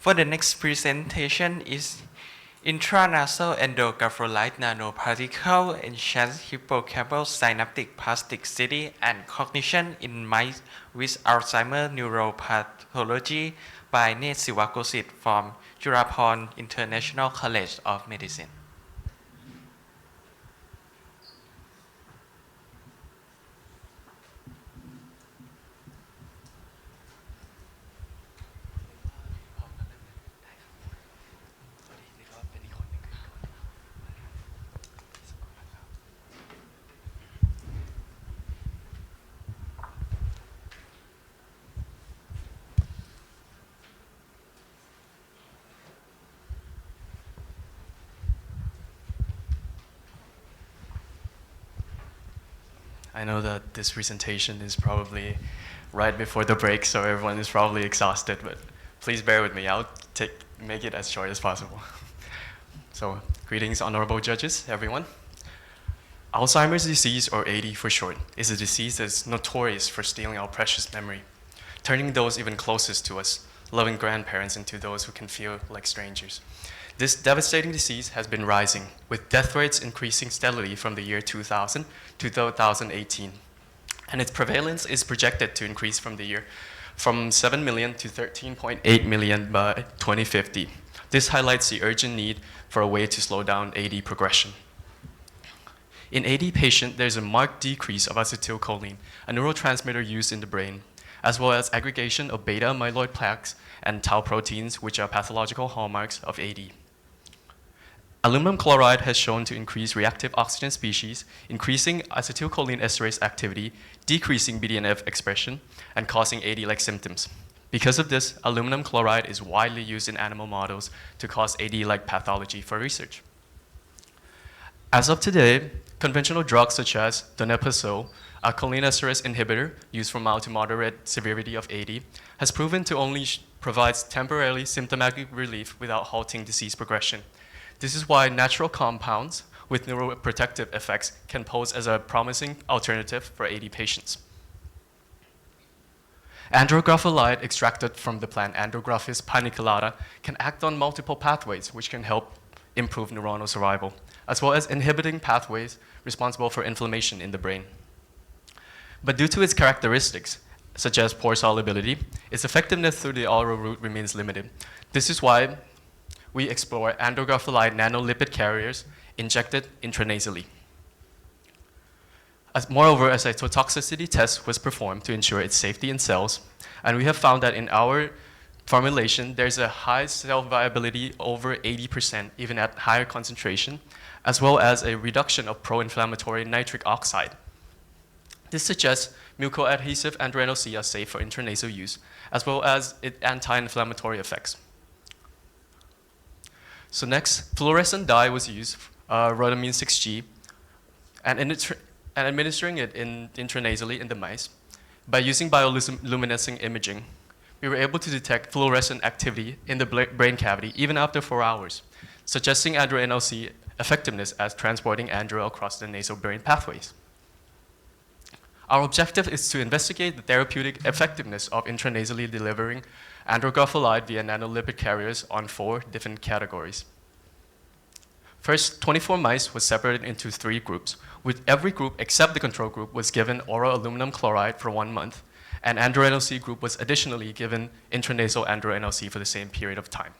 For the next presentation is Intranasal andrographolide nanoparticle enhance hippocampal synaptic plasticity and cognition in mice with Alzheimer neuropathology by Sivagosit from Chulabhorn International College of Medicine. I know that this presentation is probably right before the break, so everyone is probably exhausted, but please bear with me. I'll make it as short as possible. So, greetings, honorable judges, everyone. Alzheimer's disease, or AD for short, is a disease that's notorious for stealing our precious memory, turning those even closest to us, loving grandparents, into those who can feel like strangers. This devastating disease has been rising, with death rates increasing steadily from the year 2000 to 2018. And its prevalence is projected to increase from 7 million to 13.8 million by 2050. This highlights the urgent need for a way to slow down AD progression. In AD patients, there's a marked decrease of acetylcholine, a neurotransmitter used in the brain, as well as aggregation of beta amyloid plaques and tau proteins, which are pathological hallmarks of AD. Aluminum chloride has shown to increase reactive oxygen species, increasing acetylcholine esterase activity, decreasing BDNF expression, and causing AD-like symptoms. Because of this, aluminum chloride is widely used in animal models to cause AD-like pathology for research. As of today, conventional drugs such as donepezil, a cholinesterase inhibitor used for mild to moderate severity of AD, has proven to only provide temporarily symptomatic relief without halting disease progression. This is why natural compounds with neuroprotective effects can pose as a promising alternative for AD patients. Andrographolide extracted from the plant Andrographis paniculata can act on multiple pathways which can help improve neuronal survival, as well as inhibiting pathways responsible for inflammation in the brain. But due to its characteristics, such as poor solubility, its effectiveness through the oral route remains limited. This is why we explore andrographolide nanolipid carriers injected intranasally. Moreover, a cytotoxicity test was performed to ensure its safety in cells, and we have found that in our formulation, there's a high cell viability over 80%, even at higher concentration, as well as a reduction of pro-inflammatory nitric oxide. This suggests mucoadhesive androrenal C are safe for intranasal use, as well as its anti-inflammatory effects. So next, fluorescent dye was used, rhodamine 6G, and administering it intranasally in the mice. By using bioluminescent imaging, we were able to detect fluorescent activity in the brain cavity even after 4 hours, suggesting andro-NLC effectiveness as transporting andro across the nasal brain pathways. Our objective is to investigate the therapeutic effectiveness of intranasally delivering andrographolide via nanolipid carriers on 4 different categories. First, 24 mice was separated into 3 groups, with every group except the control group was given oral aluminum chloride for 1 month, and andro-NLC group was additionally given intranasal andro-NLC for the same period of time.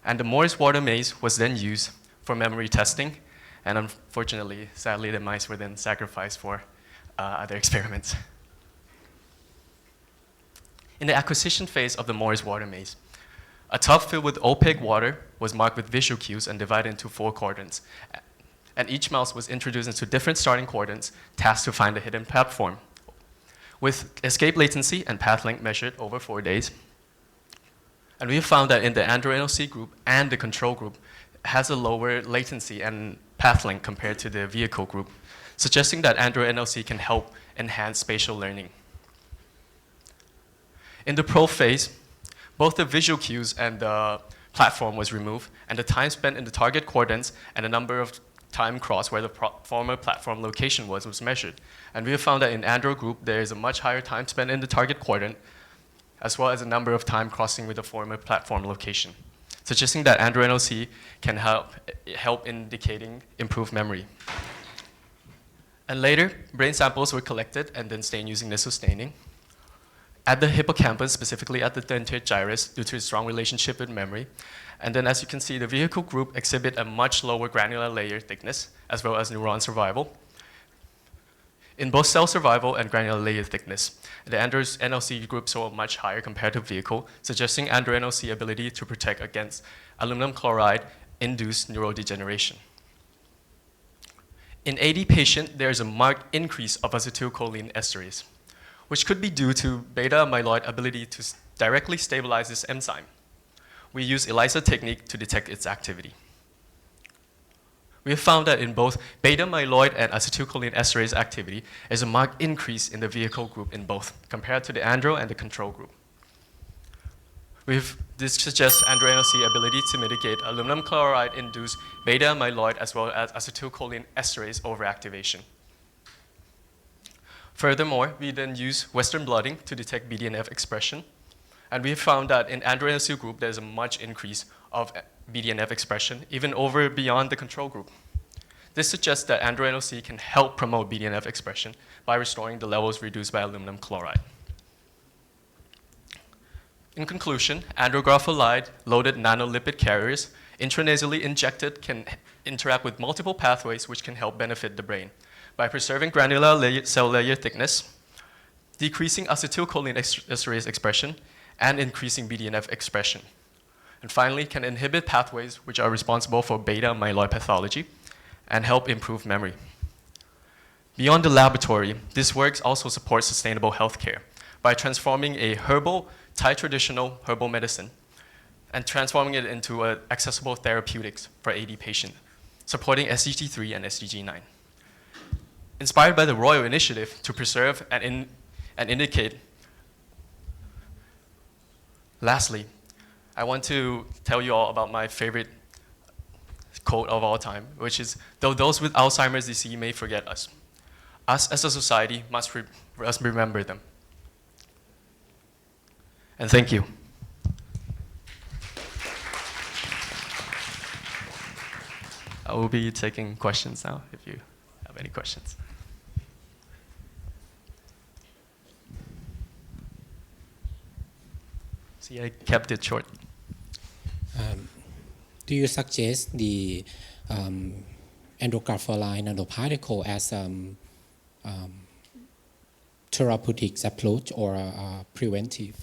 And the Morris water maze was then used for memory testing, and unfortunately, sadly, the mice were then sacrificed for other experiments. In the acquisition phase of the Morris water maze, a tub filled with opaque water was marked with visual cues and divided into 4 quadrants. And each mouse was introduced into different starting quadrants, tasked to find a hidden platform, with escape latency and path length measured over 4 days. And we have found that in the andro-NLC group and the control group has a lower latency and path length compared to the vehicle group, suggesting that andro-NLC can help enhance spatial learning. In the pro phase, both the visual cues and the platform was removed, and the time spent in the target quadrants and the number of time crossed where the former platform location was measured. And we have found that in andro group, there is a much higher time spent in the target quadrant as well as a number of time crossing with the former platform location, suggesting that andro-NLC can help indicating improved memory. And later, brain samples were collected and then stained using nasal staining. At the hippocampus, specifically at the dentate gyrus, due to its strong relationship with memory. And then as you can see, the vehicle group exhibit a much lower granular layer thickness, as well as neuron survival. In both cell survival and granular layer thickness, the andro-NLC group saw much higher compared to vehicle, suggesting andro-NLC ability to protect against aluminum chloride-induced neurodegeneration. In AD patient, there is a marked increase of acetylcholine esterase, which could be due to beta amyloid ability to directly stabilize this enzyme. We use ELISA technique to detect its activity. We have found that in both beta amyloid and acetylcholine esterase activity, there's a marked increase in the vehicle group in both, compared to the andro and the control group. This suggests andro-NLC ability to mitigate aluminum chloride-induced beta amyloid as well as acetylcholine esterase overactivation. Furthermore, we then use Western blotting to detect BDNF expression. And we have found that in andro-NLC group, there's a much increase of BDNF expression, even over beyond the control group. This suggests that andro-NLC can help promote BDNF expression by restoring the levels reduced by aluminum chloride. In conclusion, andrographolide loaded nanolipid carriers intranasally injected can interact with multiple pathways which can help benefit the brain by preserving granular cell layer thickness, decreasing acetylcholine esterase expression, and increasing BDNF expression. And finally, can inhibit pathways which are responsible for beta amyloid pathology and help improve memory. Beyond the laboratory, this work also supports sustainable healthcare by transforming a traditional herbal medicine and transforming it into accessible therapeutics for AD patients, supporting SDG3 and SDG9. Inspired by the Royal Initiative to preserve and indicate. Lastly, I want to tell you all about my favorite quote of all time, which is, though those with Alzheimer's disease may forget us as a society must remember them. And thank you. I will be taking questions now if you have any questions. See, I kept it short. Do you suggest the andrographolide nanoparticle as therapeutic approach or preventive?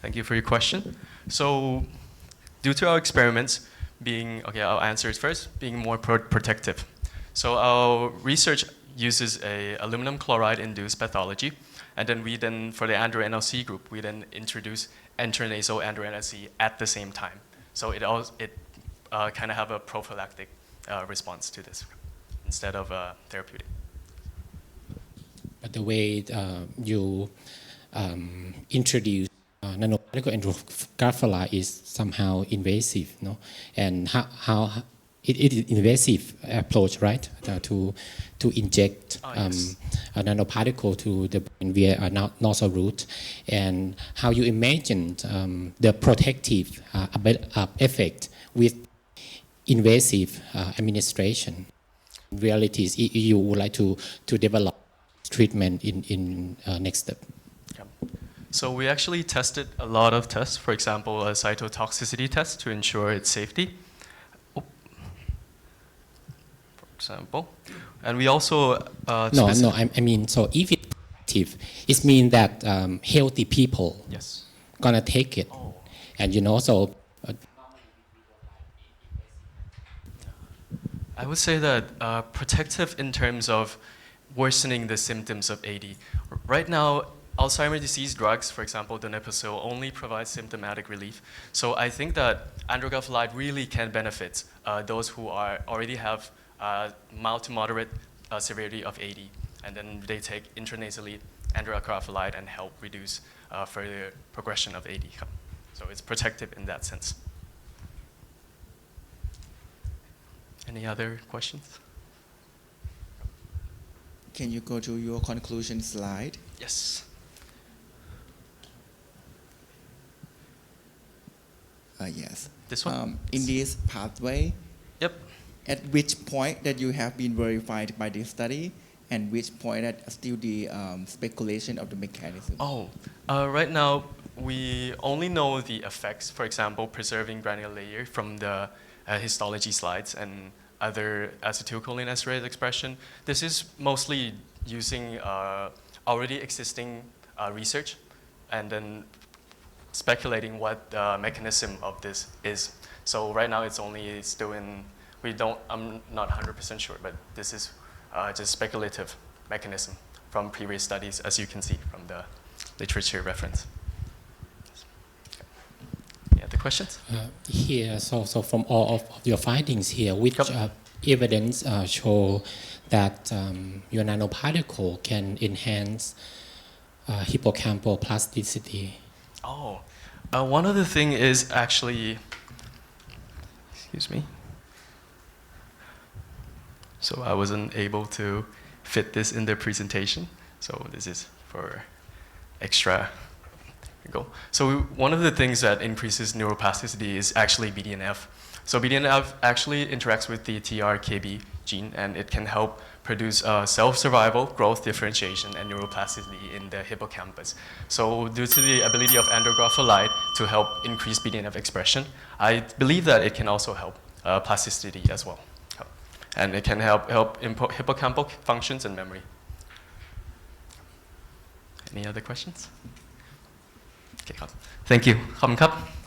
Thank you for your question. So, due to our experiments being, I'll answer it first, being more protective. So our research uses a aluminum chloride-induced pathology, and then for the andro-NLC group, we then introduce intranasal andro-NLC at the same time. So it kind of have a prophylactic response to this instead of therapeutic. But the way you introduce nanoparticle andrographolide is somehow invasive, no? And how it is invasive approach, right? To inject yes. A nanoparticle to the brain via a nasal route, and how you imagine the protective effect with invasive administration. In reality, you would like to develop treatment in next step. Yeah. So we actually tested a lot of tests, for example, a cytotoxicity test to ensure its safety. For example, and we also I mean, so if it's effective, it means that healthy people yes gonna take it, and so. I would say that protective in terms of worsening the symptoms of AD. Right now, Alzheimer's disease drugs, for example, donepezil, only provide symptomatic relief. So I think that andrographolide really can benefit those who already have mild to moderate severity of AD, and then they take intranasally andrographolide and help reduce further progression of AD. So it's protective in that sense. Any other questions? Can you go to your conclusion slide? Yes. Yes. This one? In this pathway, Yep. at which point that you have been verified by this study, and which point that still the speculation of the mechanism? Oh, right now we only know the effects, for example, preserving granular layer from the histology slides and other acetylcholinesterase expression. This is mostly using already existing research and then speculating what the mechanism of this is. So right now it's only still in, I'm not 100% sure, but this is just speculative mechanism from previous studies, as you can see from the literature reference. Any other questions? Here, so from all of your findings here, which Yep. evidence show that your nanoparticle can enhance hippocampal plasticity? Oh, one other thing is actually, excuse me. So I wasn't able to fit this in the presentation. So this is for extra. There we go. So one of the things that increases neuroplasticity is actually BDNF. So BDNF actually interacts with the TRKB gene, and it can help produce self-survival, growth, differentiation, and neuroplasticity in the hippocampus. So due to the ability of andrographolide to help increase BDNF expression, I believe that it can also help plasticity as well. And it can help hippocampal functions and memory. Any other questions? Okay, thank you. ขอบคุณครับ